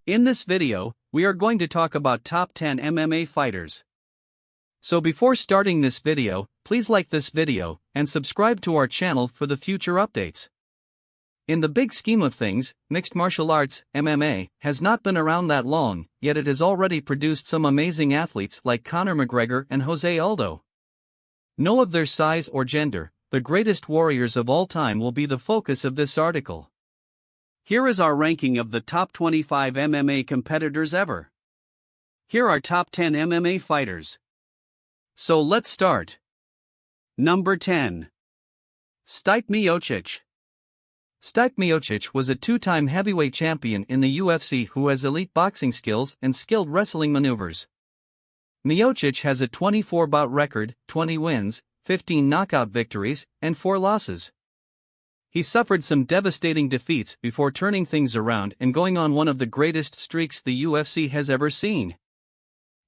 In this video, we are going to talk about top 10 MMA fighters. So before starting this video, please like this video and subscribe to our channel for the future updates. In the big scheme of things, mixed martial arts, MMA, has not been around that long, yet it has already produced some amazing athletes like Conor McGregor and Jose Aldo. Know of their size or gender, the greatest warriors of all time will be the focus of this article. Here is our ranking of the top 25 MMA competitors ever. Here are top 10 MMA fighters. So let's start. Number 10. Stipe Miocic. Stipe Miocic was a two-time heavyweight champion in the UFC who has elite boxing skills and skilled wrestling maneuvers. Miocic has a 24-bout record, 20 wins, 15 knockout victories, and 4 losses. He suffered some devastating defeats before turning things around and going on one of the greatest streaks the UFC has ever seen.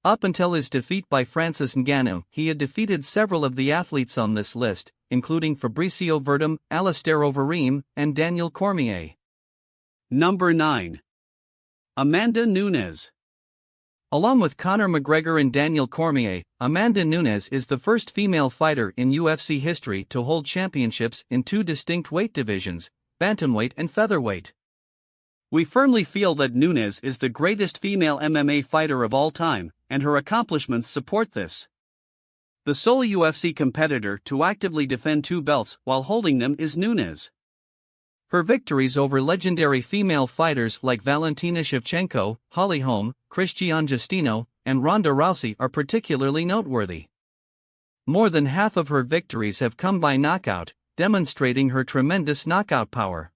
Up until his defeat by Francis Ngannou, he had defeated several of the athletes on this list, including Fabricio Verdum, Alistair Overeem, and Daniel Cormier. Number 9. Amanda Nunes. Along with Conor McGregor and Daniel Cormier, Amanda Nunes is the first female fighter in UFC history to hold championships in two distinct weight divisions, bantamweight and featherweight. We firmly feel that Nunes is the greatest female MMA fighter of all time, and her accomplishments support this. The sole UFC competitor to actively defend two belts while holding them is Nunes. Her victories over legendary female fighters like Valentina Shevchenko, Holly Holm, Christiane Justino, and Ronda Rousey are particularly noteworthy. More than half of her victories have come by knockout, demonstrating her tremendous knockout power.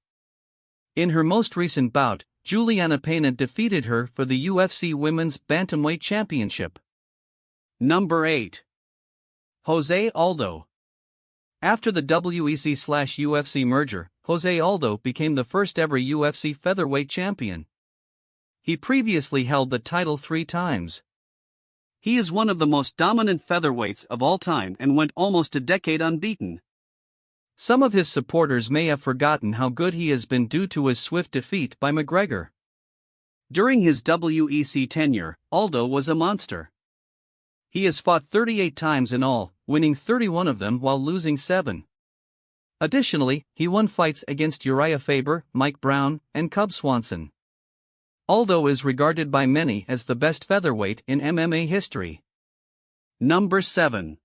In her most recent bout, Juliana Pena defeated her for the UFC Women's Bantamweight Championship. Number 8. Jose Aldo. After the WEC/UFC merger, Jose Aldo became the first ever UFC featherweight champion. He previously held the title 3 times. He is one of the most dominant featherweights of all time and went almost a decade unbeaten. Some of his supporters may have forgotten how good he has been due to his swift defeat by McGregor. During his WEC tenure, Aldo was a monster. He has fought 38 times in all, winning 31 of them while losing 7. Additionally, he won fights against Uriah Faber, Mike Brown, and Cub Swanson. Aldo is regarded by many as the best featherweight in MMA history. Number 7.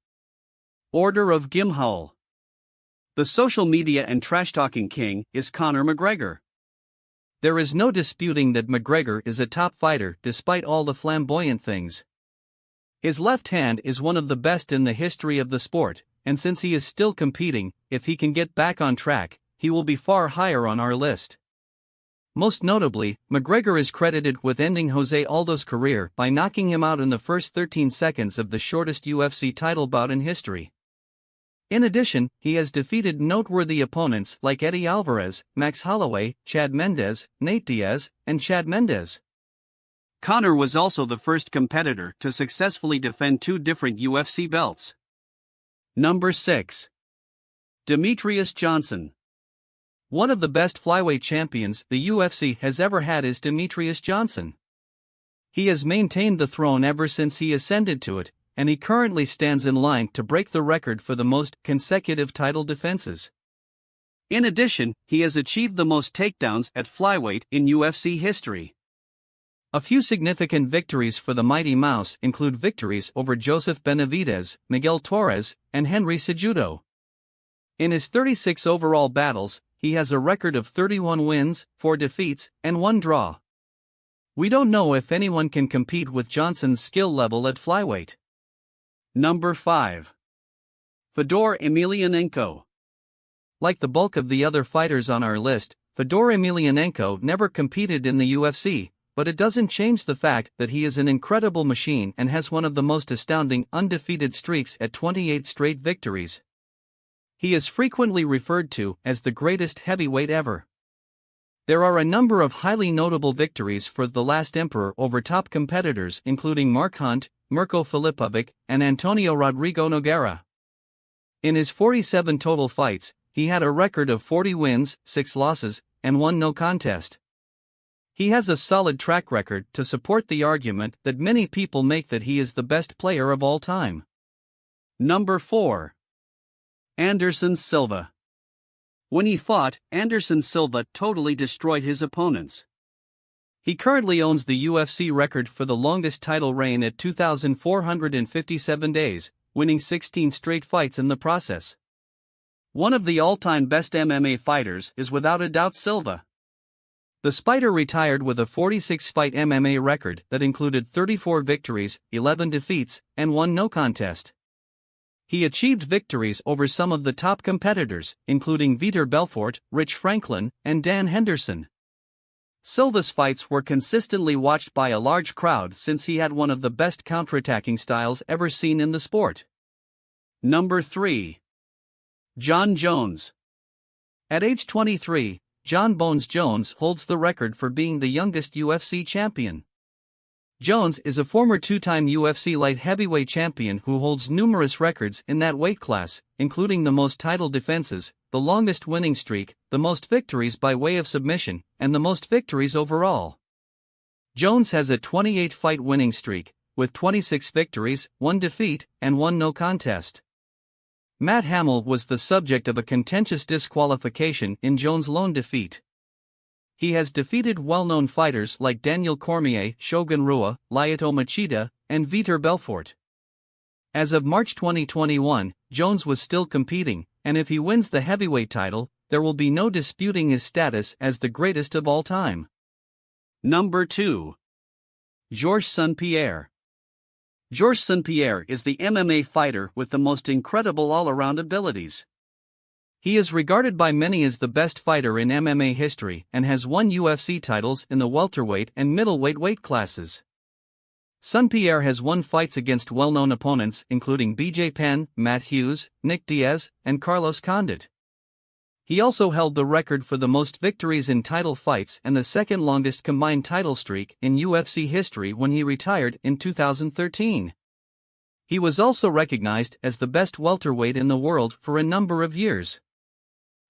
Order of Gimhaul. The social media and trash-talking king is Conor McGregor. There is no disputing that McGregor is a top fighter despite all the flamboyant things. His left hand is one of the best in the history of the sport, and since he is still competing, if he can get back on track, he will be far higher on our list. Most notably, McGregor is credited with ending Jose Aldo's career by knocking him out in the first 13 seconds of the shortest UFC title bout in history. In addition, he has defeated noteworthy opponents like Eddie Alvarez, Max Holloway, Chad Mendes, Nate Diaz, and Chad Mendes. Conor was also the first competitor to successfully defend two different UFC belts. Number 6. Demetrious Johnson. One of the best flyweight champions the UFC has ever had is Demetrious Johnson. He has maintained the throne ever since he ascended to it, and he currently stands in line to break the record for the most consecutive title defenses. In addition, he has achieved the most takedowns at flyweight in UFC history. A few significant victories for the Mighty Mouse include victories over Joseph Benavidez, Miguel Torres, and Henry Cejudo. In his 36 overall battles, he has a record of 31 wins, 4 defeats, and 1 draw. We don't know if anyone can compete with Johnson's skill level at flyweight. Number 5. Fedor Emelianenko. Like the bulk of the other fighters on our list, Fedor Emelianenko never competed in the UFC, but it doesn't change the fact that he is an incredible machine and has one of the most astounding undefeated streaks at 28 straight victories. He is frequently referred to as the greatest heavyweight ever. There are a number of highly notable victories for the last emperor over top competitors including Mark Hunt, Mirko Filipovic, and Antonio Rodrigo Nogueira. In his 47 total fights, he had a record of 40 wins, 6 losses, and 1 no contest. He has a solid track record to support the argument that many people make that he is the best player of all time. Number 4. Anderson Silva. When he fought, Anderson Silva totally destroyed his opponents. He currently owns the UFC record for the longest title reign at 2,457 days, winning 16 straight fights in the process. One of the all-time best MMA fighters is without a doubt Silva. The Spider retired with a 46-fight MMA record that included 34 victories, 11 defeats, and 1 no contest. He achieved victories over some of the top competitors, including Vitor Belfort, Rich Franklin, and Dan Henderson. Silva's fights were consistently watched by a large crowd since he had one of the best counterattacking styles ever seen in the sport. Number 3. Jon Jones. At age 23, Jon Bones Jones holds the record for being the youngest UFC champion. Jones is a former 2-time UFC light heavyweight champion who holds numerous records in that weight class, including the most title defenses, the longest winning streak, the most victories by way of submission, and the most victories overall. Jones has a 28-fight winning streak, with 26 victories, 1 defeat, and 1 no contest. Matt Hamill was the subject of a contentious disqualification in Jones' lone defeat. He has defeated well-known fighters like Daniel Cormier, Shogun Rua, Lyoto Machida, and Vitor Belfort. As of March 2021, Jones was still competing, and if he wins the heavyweight title, there will be no disputing his status as the greatest of all time. Number 2. Georges St-Pierre. Georges St-Pierre is the MMA fighter with the most incredible all-around abilities. He is regarded by many as the best fighter in MMA history and has won UFC titles in the welterweight and middleweight weight classes. St-Pierre has won fights against well-known opponents including BJ Penn, Matt Hughes, Nick Diaz, and Carlos Condit. He also held the record for the most victories in title fights and the second longest combined title streak in UFC history when he retired in 2013. He was also recognized as the best welterweight in the world for a number of years.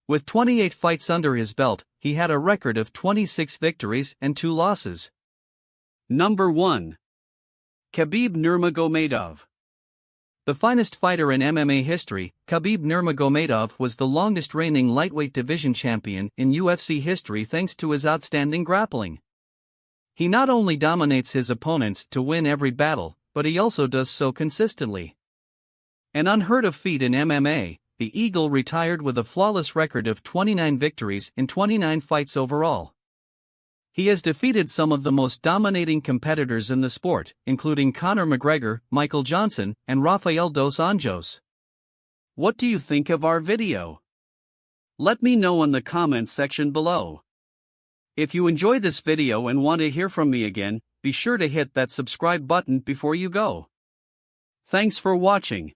With 28 fights under his belt, he had a record of 26 victories and 2 losses. Number 1. Khabib Nurmagomedov. The finest fighter in MMA history, Khabib Nurmagomedov was the longest reigning lightweight division champion in UFC history thanks to his outstanding grappling. He not only dominates his opponents to win every battle, but he also does so consistently. An unheard-of feat in MMA, the Eagle retired with a flawless record of 29 victories in 29 fights overall. He has defeated some of the most dominating competitors in the sport, including Conor McGregor, Michael Johnson, and Rafael dos Anjos. What do you think of our video? Let me know in the comments section below. If you enjoy this video and want to hear from me again, be sure to hit that subscribe button before you go. Thanks for watching.